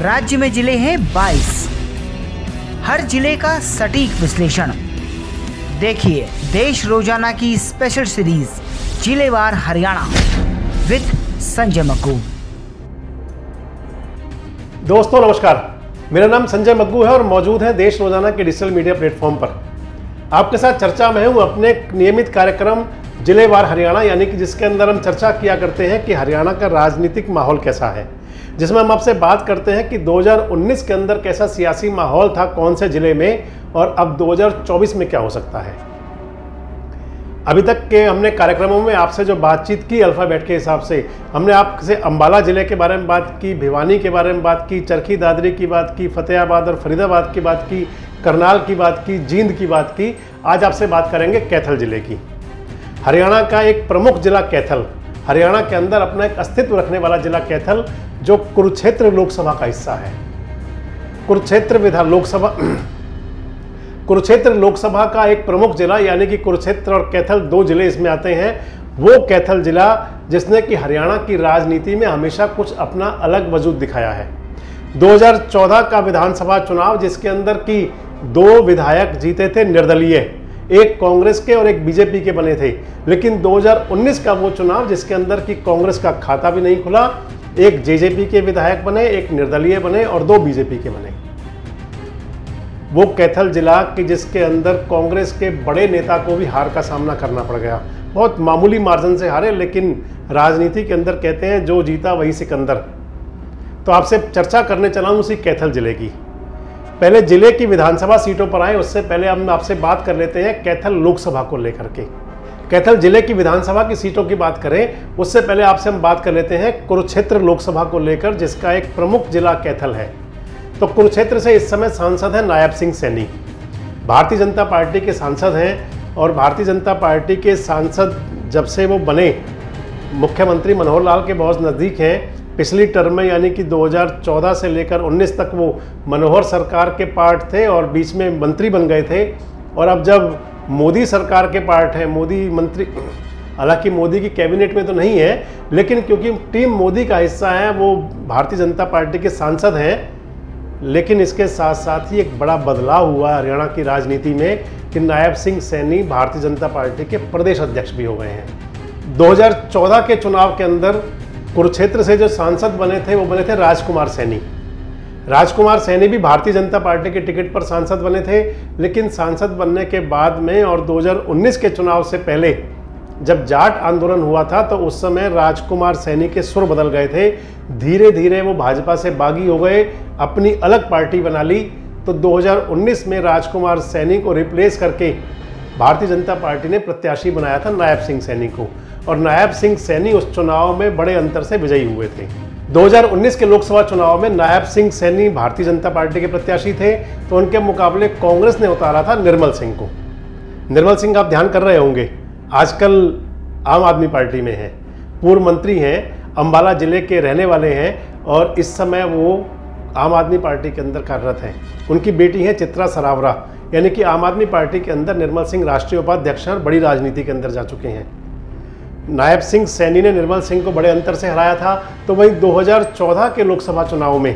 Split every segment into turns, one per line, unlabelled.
राज्य में जिले हैं 22। हर जिले का सटीक विश्लेषण देखिए देश रोजाना की स्पेशल सीरीज जिलेवार हरियाणा विद संजय मग्गू।
दोस्तों नमस्कार, मेरा नाम संजय मग्गू है और मौजूद है देश रोजाना के डिजिटल मीडिया प्लेटफॉर्म पर। आपके साथ चर्चा में हूँ अपने नियमित कार्यक्रम जिलेवार हरियाणा, यानी कि जिसके अंदर हम चर्चा किया करते हैं कि हरियाणा का राजनीतिक माहौल कैसा है, जिसमें हम आपसे बात करते हैं कि 2019 के अंदर कैसा सियासी माहौल था कौन से जिले में, और अब 2024 में क्या हो सकता है। अभी तक के हमने कार्यक्रमों में आपसे जो बातचीत की अल्फाबेट के हिसाब से, हमने आपसे अंबाला जिले के बारे में बात की, भिवानी के बारे में बात की, चरखी दादरी की बात की, फतेहाबाद और फरीदाबाद की बात की, करनाल की बात की, जींद की बात की। आज आपसे बात करेंगे कैथल जिले की। हरियाणा का एक प्रमुख जिला कैथल, हरियाणा के अंदर अपना एक अस्तित्व रखने वाला जिला कैथल, जो कुरुक्षेत्र लोकसभा का हिस्सा है। कुरुक्षेत्र लोकसभा का एक प्रमुख जिला, यानी कि कुरुक्षेत्र और कैथल दो जिले इसमें आते हैं। वो कैथल जिला जिसने कि हरियाणा की राजनीति में हमेशा कुछ अपना अलग वजूद दिखाया है। 2014 का विधानसभा चुनाव, जिसके अंदर की 2 विधायक जीते थे निर्दलीय, एक कांग्रेस के और एक बीजेपी के बने थे। लेकिन 2019 का वो चुनाव जिसके अंदर की कांग्रेस का खाता भी नहीं खुला, एक जेजेपी के विधायक बने, एक निर्दलीय बने और 2 बीजेपी के बने। वो कैथल जिला कि जिसके अंदर कांग्रेस के बड़े नेता को भी हार का सामना करना पड़ गया। बहुत मामूली मार्जिन से हारे, लेकिन राजनीति के अंदर कहते हैं जो जीता वही सिकंदर। तो आपसे चर्चा करने चला हूं उसी कैथल जिले की। पहले जिले की विधानसभा सीटों पर आए, उससे पहले हम आपसे बात कर लेते हैं कैथल लोकसभा को लेकर के। कैथल जिले की विधानसभा की सीटों की बात करें, उससे पहले आपसे हम बात कर लेते हैं कुरुक्षेत्र लोकसभा को लेकर, जिसका एक प्रमुख जिला कैथल है। तो कुरुक्षेत्र से इस समय सांसद हैं नायब सिंह सैनी, भारतीय जनता पार्टी के सांसद हैं। और भारतीय जनता पार्टी के सांसद जब से वो बने, मुख्यमंत्री मनोहर लाल के बहुत नज़दीक हैं। पिछली टर्म में यानी कि 2014 से लेकर 19 तक वो मनोहर सरकार के पार्ट थे और बीच में मंत्री बन गए थे। और अब जब मोदी सरकार के पार्ट है, मोदी मंत्री, हालांकि मोदी की कैबिनेट में तो नहीं है, लेकिन क्योंकि टीम मोदी का हिस्सा है, वो भारतीय जनता पार्टी के सांसद हैं। लेकिन इसके साथ साथ ही एक बड़ा बदलाव हुआ हरियाणा की राजनीति में कि नायब सिंह सैनी भारतीय जनता पार्टी के प्रदेश अध्यक्ष भी हो गए हैं। 2014 के चुनाव के अंदर कुरुक्षेत्र से जो सांसद बने थे वो बने थे राजकुमार सैनी। राजकुमार सैनी भी भारतीय जनता पार्टी के टिकट पर सांसद बने थे, लेकिन सांसद बनने के बाद में और 2019 के चुनाव से पहले जब जाट आंदोलन हुआ था, तो उस समय राजकुमार सैनी के सुर बदल गए थे। धीरे धीरे वो भाजपा से बागी हो गए, अपनी अलग पार्टी बना ली। तो 2019 में राजकुमार सैनी को रिप्लेस करके भारतीय जनता पार्टी ने प्रत्याशी बनाया था नायब सिंह सैनी को, और नायब सिंह सैनी उस चुनाव में बड़े अंतर से विजयी हुए थे। 2019 के लोकसभा चुनाव में नायब सिंह सैनी भारतीय जनता पार्टी के प्रत्याशी थे, तो उनके मुकाबले कांग्रेस ने उतारा था निर्मल सिंह को। निर्मल सिंह आप ध्यान कर रहे होंगे, आजकल आम आदमी पार्टी में हैं, पूर्व मंत्री हैं, अंबाला जिले के रहने वाले हैं और इस समय वो आम आदमी पार्टी के अंदर कार्यरत हैं। उनकी बेटी है चित्रा सरावरा, यानी कि आम आदमी पार्टी के अंदर निर्मल सिंह राष्ट्रीय उपाध्यक्ष और बड़ी राजनीति के अंदर जा चुके हैं। नायब सिंह सैनी ने निर्मल सिंह को बड़े अंतर से हराया था। तो वहीं 2014 के लोकसभा चुनाव में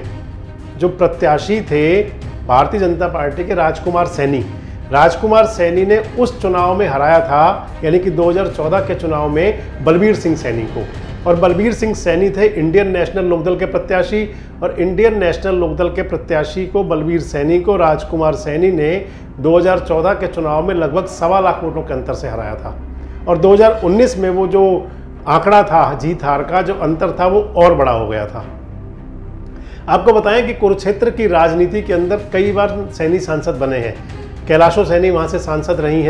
जो प्रत्याशी थे भारतीय जनता पार्टी के राजकुमार सैनी ने उस चुनाव में हराया था, यानी कि 2014 के चुनाव में बलबीर सिंह सैनी को। और बलबीर सिंह सैनी थे इंडियन नेशनल लोकदल के प्रत्याशी, और इंडियन नेशनल लोकदल के प्रत्याशी को, बलबीर सैनी को, राजकुमार सैनी ने 2014 के चुनाव में लगभग 1.25 लाख वोटों के अंतर से हराया था। और 2019 में वो जो आंकड़ा था जीत हार का, जो अंतर था, वो और बड़ा हो गया था। आपको बताएं कि कुरुक्षेत्र की राजनीति के अंदर कई बार सैनी सांसद बने हैं। कैलाशो सैनी वहाँ से सांसद रही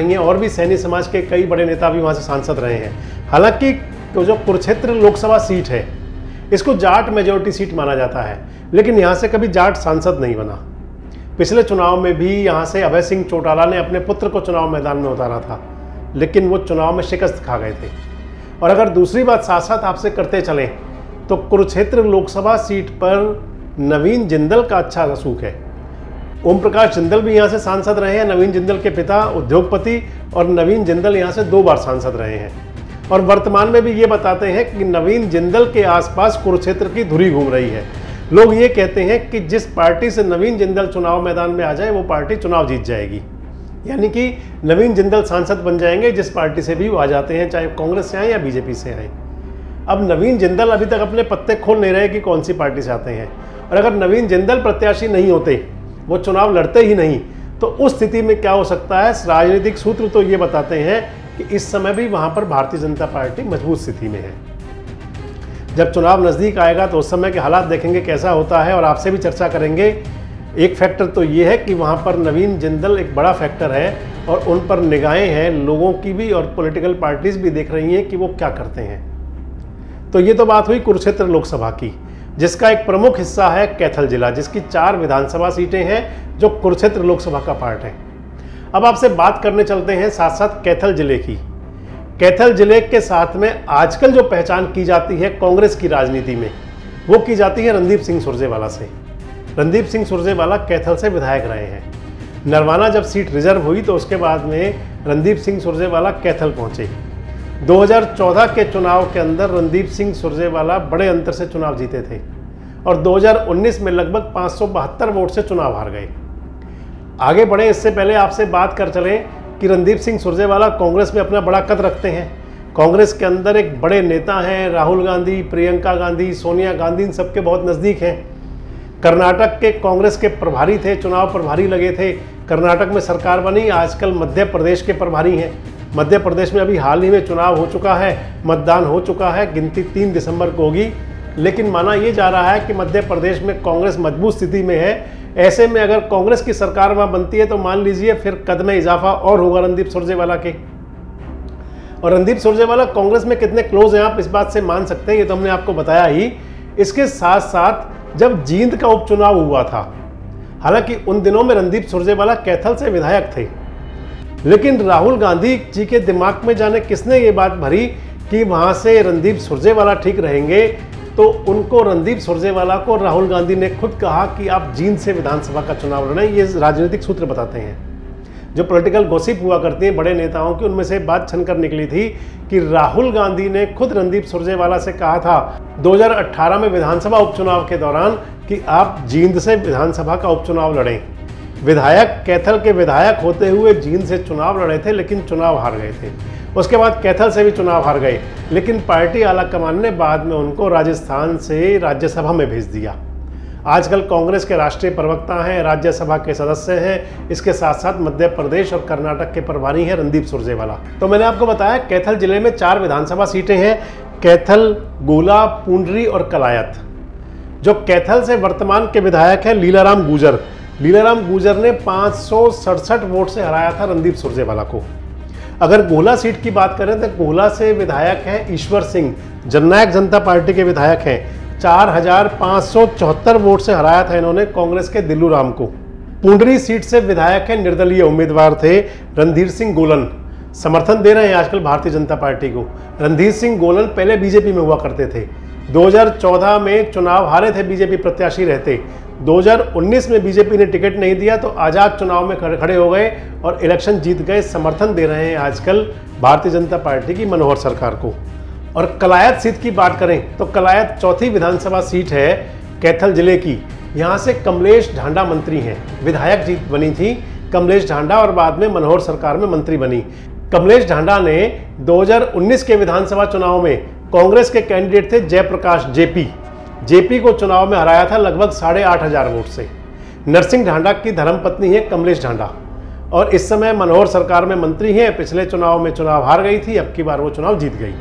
हैं, और भी सैनी समाज के कई बड़े नेता भी वहाँ से सांसद रहे हैं। हालांकि तो जो कुरुक्षेत्र लोकसभा सीट है, इसको जाट मेजोरिटी सीट माना जाता है, लेकिन यहाँ से कभी जाट सांसद नहीं बना। पिछले चुनाव में भी यहाँ से अभय सिंह चौटाला ने अपने पुत्र को चुनाव मैदान में उतारा था, लेकिन वो चुनाव में शिकस्त खा गए थे। और अगर दूसरी बात साथ साथ आपसे करते चलें, तो कुरुक्षेत्र लोकसभा सीट पर नवीन जिंदल का अच्छा रसूख है। ओम प्रकाश जिंदल भी यहाँ से सांसद रहे हैं, नवीन जिंदल के पिता उद्योगपति, और नवीन जिंदल यहाँ से 2 बार सांसद रहे हैं। और वर्तमान में भी ये बताते हैं कि नवीन जिंदल के आसपास कुरुक्षेत्र की धुरी घूम रही है। लोग ये कहते हैं कि जिस पार्टी से नवीन जिंदल चुनाव मैदान में आ जाए वो पार्टी चुनाव जीत जाएगी, यानी कि नवीन जिंदल सांसद बन जाएंगे जिस पार्टी से भी वो आ जाते हैं, चाहे कांग्रेस से आए या बीजेपी से आए। अब नवीन जिंदल अभी तक अपने पत्ते खोल नहीं रहे कि कौन सी पार्टी से आते हैं, और अगर नवीन जिंदल प्रत्याशी नहीं होते, वो चुनाव लड़ते ही नहीं, तो उस स्थिति में क्या हो सकता है। राजनीतिक सूत्र तो ये बताते हैं कि इस समय भी वहां पर भारतीय जनता पार्टी मजबूत स्थिति में है। जब चुनाव नज़दीक आएगा तो उस समय के हालात देखेंगे कैसा होता है, और आपसे भी चर्चा करेंगे। एक फैक्टर तो ये है कि वहाँ पर नवीन जिंदल एक बड़ा फैक्टर है, और उन पर निगाहें हैं लोगों की भी, और पॉलिटिकल पार्टीज भी देख रही हैं कि वो क्या करते हैं। तो ये तो बात हुई कुरुक्षेत्र लोकसभा की, जिसका एक प्रमुख हिस्सा है कैथल जिला, जिसकी 4 विधानसभा सीटें हैं जो कुरुक्षेत्र लोकसभा का पार्ट है। अब आपसे बात करने चलते हैं साथ साथ कैथल जिले की। कैथल जिले के साथ में आजकल जो पहचान की जाती है कांग्रेस की राजनीति में, वो की जाती है रणदीप सिंह सुरजेवाला से। रणदीप सिंह सुरजेवाला कैथल से विधायक रहे हैं। नरवाना जब सीट रिजर्व हुई तो उसके बाद में रणदीप सिंह सुरजेवाला कैथल पहुंचे। 2014 के चुनाव के अंदर रणदीप सिंह सुरजेवाला बड़े अंतर से चुनाव जीते थे, और 2019 में लगभग 572 वोट से चुनाव हार गए। आगे बढ़े इससे पहले आपसे बात कर चलें कि रणदीप सिंह सुरजेवाला कांग्रेस में अपना बड़ा कद रखते हैं। कांग्रेस के अंदर एक बड़े नेता हैं, राहुल गांधी, प्रियंका गांधी, सोनिया गांधी, इन सबके बहुत नज़दीक हैं। कर्नाटक के कांग्रेस के प्रभारी थे, चुनाव प्रभारी लगे थे, कर्नाटक में सरकार बनी। आजकल मध्य प्रदेश के प्रभारी हैं। मध्य प्रदेश में अभी हाल ही में चुनाव हो चुका है, मतदान हो चुका है, गिनती 3 दिसंबर को होगी, लेकिन माना ये जा रहा है कि मध्य प्रदेश में कांग्रेस मजबूत स्थिति में है। ऐसे में अगर कांग्रेस की सरकार वहां बनती है तो मान लीजिए फिर कद में इजाफा और होगा रणदीप सुरजेवाला के। और रणदीप सुरजेवाला कांग्रेस में कितने क्लोज हैं आप इस बात से मान सकते हैं, ये तो हमने आपको बताया ही। इसके साथ साथ जब जींद का उपचुनाव हुआ था, हालांकि उन दिनों में रणदीप सुरजेवाला कैथल से विधायक थे, लेकिन राहुल गांधी जी के दिमाग में जाने किसने ये बात भरी कि वहां से रणदीप सुरजेवाला ठीक रहेंगे, तो उनको रणदीप सुरजेवाला को राहुल गांधी ने खुद कहा कि आप जींद से विधानसभा का चुनाव लड़ें। ये राजनीतिक सूत्र बताते हैं। जो पॉलिटिकल गॉसिप हुआ करती हैं बड़े नेताओं की, उनमें से बात छनकर निकली थी कि राहुल गांधी ने खुद रणदीप सुरजेवाला से कहा था 2018 में विधानसभा उपचुनाव के दौरान कि आप जींद से विधानसभा का उपचुनाव लड़ें। विधायक कैथल के विधायक होते हुए जींद से चुनाव लड़े थे, लेकिन चुनाव हार गए थे। उसके बाद कैथल से भी चुनाव हार गए, लेकिन पार्टी आलाकमान ने बाद में उनको राजस्थान से राज्यसभा में भेज दिया। आजकल कांग्रेस के राष्ट्रीय प्रवक्ता हैं, राज्यसभा के सदस्य हैं, इसके साथ साथ मध्य प्रदेश और कर्नाटक के प्रभारी हैं रणदीप सुरजेवाला। तो मैंने आपको बताया कैथल जिले में 4 विधानसभा सीटें हैं, कैथल, गोला, पुंडरी और कलायत। जो कैथल से वर्तमान के विधायक हैं लीलाराम गुर्जर, लीलाराम गुर्जर ने 567 वोट से हराया था रणदीप सुरजेवाला को। अगर गोला सीट की बात करें तो गोला से विधायक हैं ईश्वर सिंह, जननायक जनता पार्टी के विधायक हैं। 4574 वोट से हराया था इन्होंने कांग्रेस के दिल्लू राम को। पुंडरी सीट से विधायक हैं, निर्दलीय उम्मीदवार थे रणधीर सिंह गोलन, समर्थन दे रहे हैं आजकल भारतीय जनता पार्टी को। रणधीर सिंह गोलन पहले बीजेपी में हुआ करते थे, 2014 में चुनाव हारे थे बीजेपी प्रत्याशी रहते। 2019 में बीजेपी ने टिकट नहीं दिया तो आजाद चुनाव में खड़े हो गए और इलेक्शन जीत गए, समर्थन दे रहे हैं आजकल भारतीय जनता पार्टी की मनोहर सरकार को। और कलायत सीट की बात करें तो कलायत 4थी विधानसभा सीट है कैथल जिले की। यहाँ से कमलेश ढांडा मंत्री हैं, विधायक जीत बनी थी कमलेश ढांडा और बाद में मनोहर सरकार में मंत्री बनी। कमलेश ढांडा ने 2019 के विधानसभा चुनाव में कांग्रेस के कैंडिडेट थे जयप्रकाश जेपी को चुनाव में हराया था लगभग 8500 वोट से। नरसिंह ढांडा की धर्मपत्नी है कमलेश ढांडा और इस समय मनोहर सरकार में मंत्री हैं। पिछले चुनाव में चुनाव हार गई थी, अब की बार वो चुनाव जीत गई।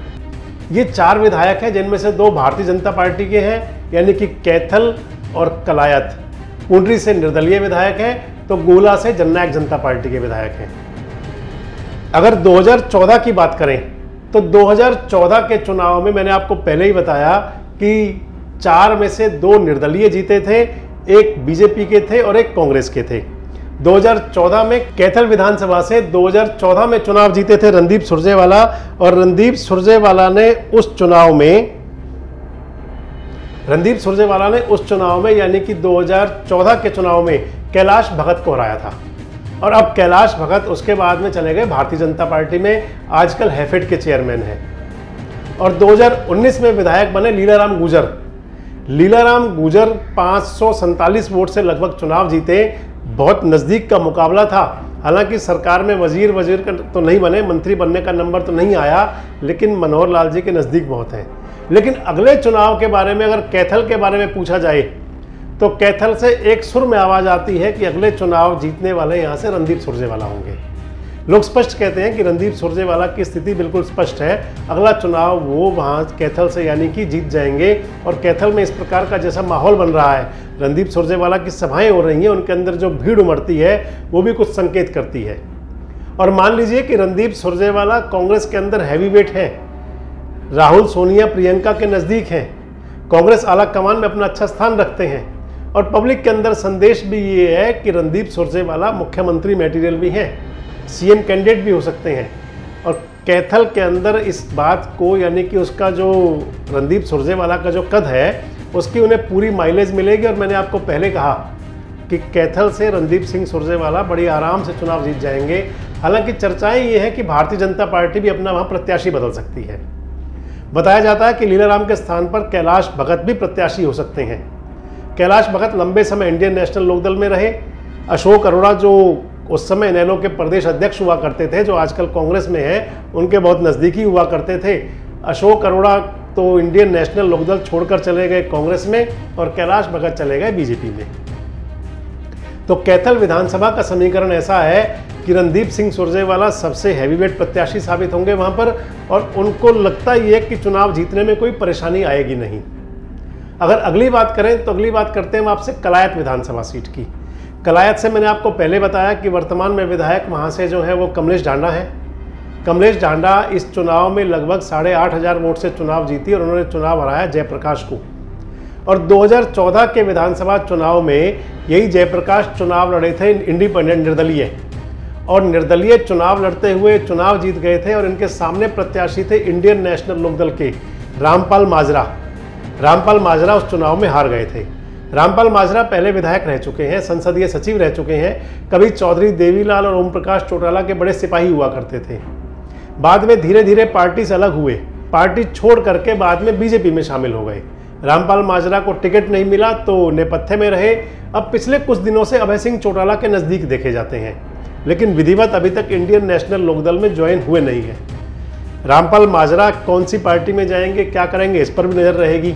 ये 4 विधायक हैं जिनमें से 2 भारतीय जनता पार्टी के हैं, यानी कि कैथल और कलायत। पुंडरी से निर्दलीय विधायक हैं तो गोला से जननायक जनता पार्टी के विधायक हैं। अगर 2014 की बात करें तो 2014 के चुनाव में मैंने आपको पहले ही बताया कि 4 में से 2 निर्दलीय जीते थे, एक बीजेपी के थे और एक कांग्रेस के थे। 2014 में कैथल विधानसभा से 2014 में चुनाव जीते थे रणदीप सुरजेवाला और रणदीप सुरजेवाला ने उस चुनाव में यानी कि 2014 के चुनाव में कैलाश भगत को हराया था। और अब कैलाश भगत उसके बाद में चले गए भारतीय जनता पार्टी में, आजकल हैफेड के चेयरमैन हैं। और 2019 में विधायक बने लीलाराम गुर्जर। लीलाराम गुर्जर 547 वोट से लगभग चुनाव जीते। बहुत नज़दीक का मुकाबला था। हालांकि सरकार में वजीर का तो नहीं बने, मंत्री बनने का नंबर तो नहीं आया, लेकिन मनोहर लाल जी के नज़दीक बहुत हैं। लेकिन अगले चुनाव के बारे में अगर कैथल के बारे में पूछा जाए तो कैथल से एक सुर में आवाज़ आती है कि अगले चुनाव जीतने वाले यहाँ से रणदीप सुरजेवाला होंगे। लोग स्पष्ट कहते हैं कि रणदीप सुरजेवाला की स्थिति बिल्कुल स्पष्ट है। अगला चुनाव वो वहाँ कैथल से यानी कि जीत जाएंगे। और कैथल में इस प्रकार का जैसा माहौल बन रहा है, रणदीप सुरजेवाला की सभाएं हो रही हैं, उनके अंदर जो भीड़ उमड़ती है वो भी कुछ संकेत करती है। और मान लीजिए कि रणदीप सुरजेवाला कांग्रेस के अंदर हैवी वेट हैं, राहुल सोनिया प्रियंका के नज़दीक हैं, कांग्रेस आला कमान में अपना अच्छा स्थान रखते हैं और पब्लिक के अंदर संदेश भी ये है कि रणदीप सुरजेवाला मुख्यमंत्री मटेरियल भी हैं, सीएम कैंडिडेट भी हो सकते हैं। और कैथल के अंदर इस बात को यानी कि उसका जो रणदीप सुरजेवाला का जो कद है उसकी उन्हें पूरी माइलेज मिलेगी। और मैंने आपको पहले कहा कि कैथल से रणदीप सिंह सुरजेवाला बड़ी आराम से चुनाव जीत जाएंगे। हालांकि चर्चाएं ये हैं कि भारतीय जनता पार्टी भी अपना वहाँ प्रत्याशी बदल सकती है। बताया जाता है कि लीलाराम के स्थान पर कैलाश भगत भी प्रत्याशी हो सकते हैं। कैलाश भगत लंबे समय इंडियन नेशनल लोकदल में रहे। अशोक अरोड़ा जो उस समय इनेलो के प्रदेश अध्यक्ष हुआ करते थे, जो आजकल कांग्रेस में है, उनके बहुत नज़दीकी हुआ करते थे। अशोक अरोड़ा तो इंडियन नेशनल लोकदल छोड़कर चले गए कांग्रेस में और कैलाश भगत चले गए बीजेपी में। तो कैथल विधानसभा का समीकरण ऐसा है कि रणदीप सिंह सुरजेवाला सबसे हैवीवेट प्रत्याशी साबित होंगे वहां पर, और उनको लगता ही है कि चुनाव जीतने में कोई परेशानी आएगी नहीं। अगर अगली बात करें तो अगली बात करते हैं हम आपसे कलायत विधानसभा सीट की। कलायत से मैंने आपको पहले बताया कि वर्तमान में विधायक वहाँ से जो है वो कमलेश ढांडा है। कमलेश ढांडा इस चुनाव में लगभग 8,500 वोट से चुनाव जीती और उन्होंने चुनाव हराया जयप्रकाश को। और 2014 के विधानसभा चुनाव में यही जयप्रकाश चुनाव लड़े थे इंडिपेंडेंट निर्दलीय, और निर्दलीय चुनाव लड़ते हुए चुनाव जीत गए थे। और इनके सामने प्रत्याशी थे इंडियन नेशनल लोकदल के रामपाल माजरा। रामपाल माजरा उस चुनाव में हार गए थे। रामपाल माजरा पहले विधायक रह चुके हैं, संसदीय सचिव रह चुके हैं, कभी चौधरी देवीलाल और ओम प्रकाश चौटाला के बड़े सिपाही हुआ करते थे। बाद में धीरे धीरे पार्टी से अलग हुए, पार्टी छोड़ करके बाद में बीजेपी में शामिल हो गए। रामपाल माजरा को टिकट नहीं मिला तो नेपथ्य में रहे। अब पिछले कुछ दिनों से अभय सिंह चौटाला के नज़दीक देखे जाते हैं, लेकिन विधिवत अभी तक इंडियन नेशनल लोकदल में ज्वाइन हुए नहीं है। रामपाल माजरा कौन सी पार्टी में जाएंगे, क्या करेंगे, इस पर भी नज़र रहेगी।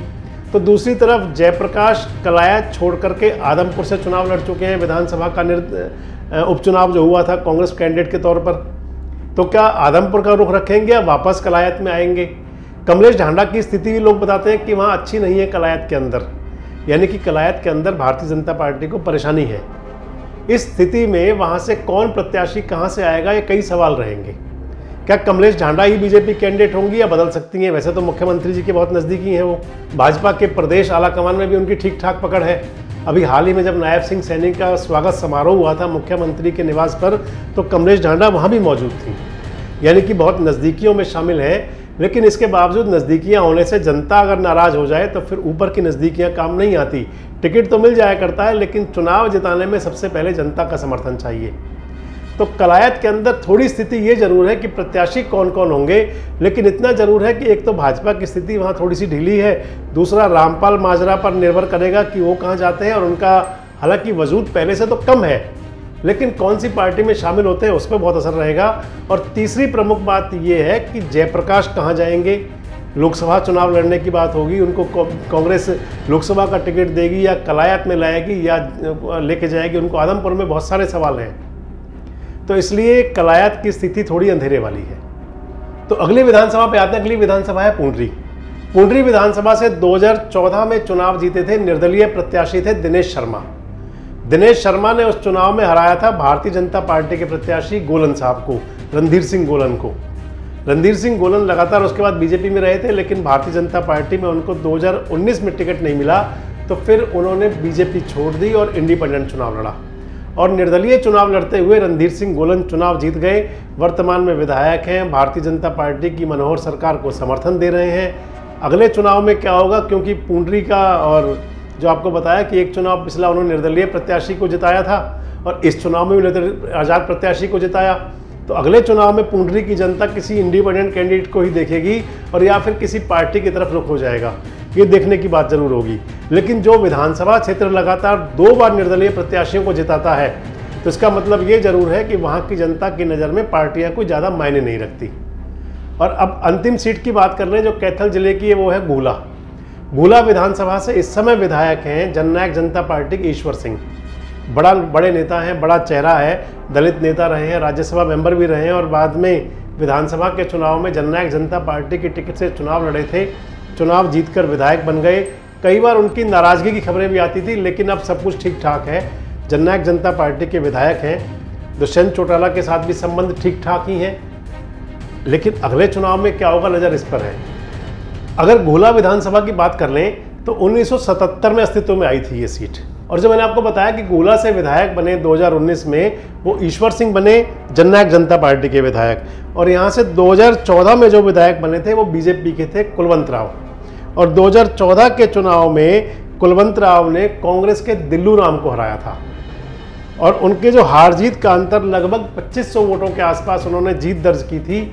तो दूसरी तरफ जयप्रकाश कलायत छोड़ करके आदमपुर से चुनाव लड़ चुके हैं विधानसभा का उपचुनाव जो हुआ था कांग्रेस कैंडिडेट के तौर पर। तो क्या आदमपुर का रुख रखेंगे या वापस कलायत में आएंगे? कमलेश ढांडा की स्थिति भी लोग बताते हैं कि वहाँ अच्छी नहीं है कलायत के अंदर, यानी कि कलायत के अंदर भारतीय जनता पार्टी को परेशानी है। इस स्थिति में वहाँ से कौन प्रत्याशी कहाँ से आएगा, ये कई सवाल रहेंगे। क्या कमलेश ढांडा ही बीजेपी कैंडिडेट होंगी या बदल सकती हैं? वैसे तो मुख्यमंत्री जी के बहुत नज़दीकी हैं वो, भाजपा के प्रदेश आला कमान में भी उनकी ठीक ठाक पकड़ है। अभी हाल ही में जब नायब सिंह सैनी का स्वागत समारोह हुआ था मुख्यमंत्री के निवास पर, तो कमलेश ढांडा वहाँ भी मौजूद थी, यानी कि बहुत नज़दीकियों में शामिल है। लेकिन इसके बावजूद नज़दीकियाँ होने से जनता अगर नाराज़ हो जाए तो फिर ऊपर की नज़दीकियाँ काम नहीं आती। टिकट तो मिल जाया करता है, लेकिन चुनाव जिताने में सबसे पहले जनता का समर्थन चाहिए। तो कलायत के अंदर थोड़ी स्थिति ये जरूर है कि प्रत्याशी कौन कौन होंगे, लेकिन इतना जरूर है कि एक तो भाजपा की स्थिति वहाँ थोड़ी सी ढीली है, दूसरा रामपाल माजरा पर निर्भर करेगा कि वो कहाँ जाते हैं, और उनका हालांकि वजूद पहले से तो कम है, लेकिन कौन सी पार्टी में शामिल होते हैं उस पर बहुत असर रहेगा। और तीसरी प्रमुख बात ये है कि जयप्रकाश कहाँ जाएंगे। लोकसभा चुनाव लड़ने की बात होगी, उनको कांग्रेस लोकसभा का टिकट देगी या कलायत में लाएगी या लेके जाएगी, उनको आदमपुर में बहुत सारे सवाल हैं। तो इसलिए कलायत की स्थिति थोड़ी अंधेरे वाली है। तो अगली विधानसभा पे आते हैं। अगली विधानसभा है पुंडरी। पुंडरी विधानसभा से 2014 में चुनाव जीते थे निर्दलीय प्रत्याशी थे दिनेश शर्मा। दिनेश शर्मा ने उस चुनाव में हराया था भारतीय जनता पार्टी के प्रत्याशी गोलन साहब को, रणधीर सिंह गोलन को। रणधीर सिंह गोलन लगातार उसके बाद बीजेपी में रहे थे, लेकिन भारतीय जनता पार्टी में उनको 2019 में टिकट नहीं मिला, तो फिर उन्होंने बीजेपी छोड़ दी और इंडिपेंडेंट चुनाव लड़ा, और निर्दलीय चुनाव लड़ते हुए रणधीर सिंह गोलन चुनाव जीत गए। वर्तमान में विधायक हैं, भारतीय जनता पार्टी की मनोहर सरकार को समर्थन दे रहे हैं। अगले चुनाव में क्या होगा, क्योंकि पुंडरी का, और जो आपको बताया कि एक चुनाव पिछला उन्होंने निर्दलीय प्रत्याशी को जिताया था और इस चुनाव में भी आज़ाद प्रत्याशी को जिताया, तो अगले चुनाव में पुंडरी की जनता किसी इंडिपेंडेंट कैंडिडेट को ही देखेगी और या फिर किसी पार्टी की तरफ रुख हो जाएगा, ये देखने की बात जरूर होगी। लेकिन जो विधानसभा क्षेत्र लगातार 2 बार निर्दलीय प्रत्याशियों को जिताता है, तो इसका मतलब ये जरूर है कि वहाँ की जनता की नज़र में पार्टियाँ कोई ज़्यादा मायने नहीं रखती। और अब अंतिम सीट की बात कर लें जो कैथल जिले की है, वो है गूला। गूला विधानसभा से इस समय विधायक हैं जननायक जनता पार्टी के ईश्वर सिंह। बड़े नेता हैं, बड़ा चेहरा है, दलित नेता रहे हैं, राज्यसभा मेंबर भी रहे हैं और बाद में विधानसभा के चुनाव में जननायक जनता पार्टी की टिकट से चुनाव लड़े थे। चुनाव जीतकर विधायक बन गए। कई बार उनकी नाराजगी की खबरें भी आती थी, लेकिन अब सब कुछ ठीक ठाक है। जननायक जनता पार्टी के विधायक हैं। दुष्यंत चौटाला के साथ भी संबंध ठीक ठाक ही हैं। लेकिन अगले चुनाव में क्या होगा, नज़र इस पर है। अगर गूला विधानसभा की बात कर लें तो 1977 में अस्तित्व में आई थी ये सीट। और जो मैंने आपको बताया कि गूला से विधायक बने 2019 में, वो ईश्वर सिंह बने जननायक जनता पार्टी के विधायक। और यहाँ से 2014 में जो विधायक बने थे वो बीजेपी के थे कुलवंत राव। और 2014 के चुनाव में कुलवंत राव ने कांग्रेस के दिल्लू राम को हराया था और उनके जो हार जीत का अंतर लगभग 2500 वोटों के आसपास उन्होंने जीत दर्ज की थी।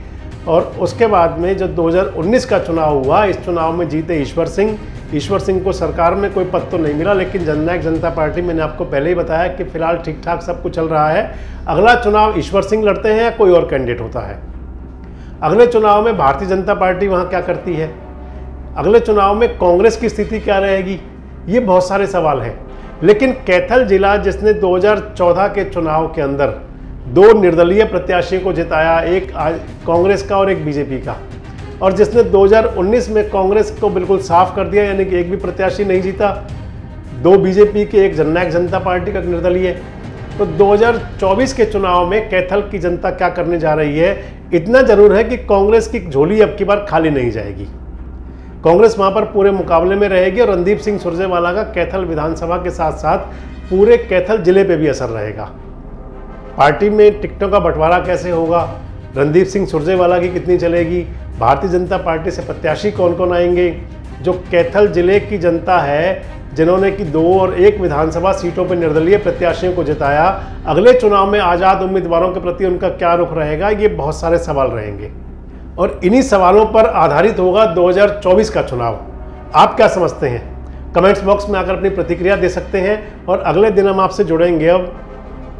और उसके बाद में जो 2019 का चुनाव हुआ, इस चुनाव में जीते ईश्वर सिंह। ईश्वर सिंह को सरकार में कोई पद तो नहीं मिला, लेकिन जननायक जनता पार्टी, मैंने आपको पहले ही बताया कि फिलहाल ठीक ठाक सब कुछ चल रहा है। अगला चुनाव ईश्वर सिंह लड़ते हैं या कोई और कैंडिडेट होता है। अगले चुनाव में भारतीय जनता पार्टी वहाँ क्या करती है, अगले चुनाव में कांग्रेस की स्थिति क्या रहेगी, ये बहुत सारे सवाल हैं। लेकिन कैथल जिला जिसने 2014 के चुनाव के अंदर 2 निर्दलीय प्रत्याशियों को जिताया, एक कांग्रेस का और एक बीजेपी का, और जिसने 2019 में कांग्रेस को बिल्कुल साफ कर दिया, यानी कि एक भी प्रत्याशी नहीं जीता, 2 बीजेपी के, एक जननायक जनता पार्टी का निर्दलीय। तो 2024 के चुनाव में कैथल की जनता क्या करने जा रही है, इतना जरूर है कि कांग्रेस की झोली अब की बार खाली नहीं जाएगी। कांग्रेस वहां पर पूरे मुकाबले में रहेगी और रणदीप सिंह सुरजेवाला का कैथल विधानसभा के साथ साथ पूरे कैथल जिले पे भी असर रहेगा। पार्टी में टिकटों का बंटवारा कैसे होगा, रणदीप सिंह सुरजेवाला की कितनी चलेगी, भारतीय जनता पार्टी से प्रत्याशी कौन कौन आएंगे। जो कैथल जिले की जनता है, जिन्होंने कि 2 और 1 विधानसभा सीटों पर निर्दलीय प्रत्याशियों को जिताया, अगले चुनाव में आज़ाद उम्मीदवारों के प्रति उनका क्या रुख रहेगा, ये बहुत सारे सवाल रहेंगे। और इन्हीं सवालों पर आधारित होगा 2024 का चुनाव। आप क्या समझते हैं, कमेंट्स बॉक्स में आकर अपनी प्रतिक्रिया दे सकते हैं। और अगले दिन हम आपसे जुड़ेंगे अब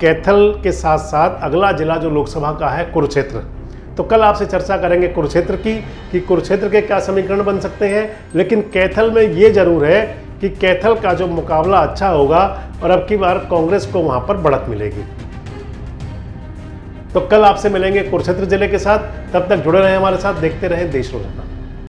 कैथल के साथ साथ अगला जिला जो लोकसभा का है, कुरुक्षेत्र। तो कल आपसे चर्चा करेंगे कुरुक्षेत्र की, कि कुरुक्षेत्र के क्या समीकरण बन सकते हैं। लेकिन कैथल में ये जरूर है कि कैथल का जो मुकाबला अच्छा होगा और अब की बार कांग्रेस को वहां पर बढ़त मिलेगी। तो कल आपसे मिलेंगे कुरुक्षेत्र जिले के साथ। तब तक जुड़े रहें हमारे साथ, देखते रहें देश रोजाना।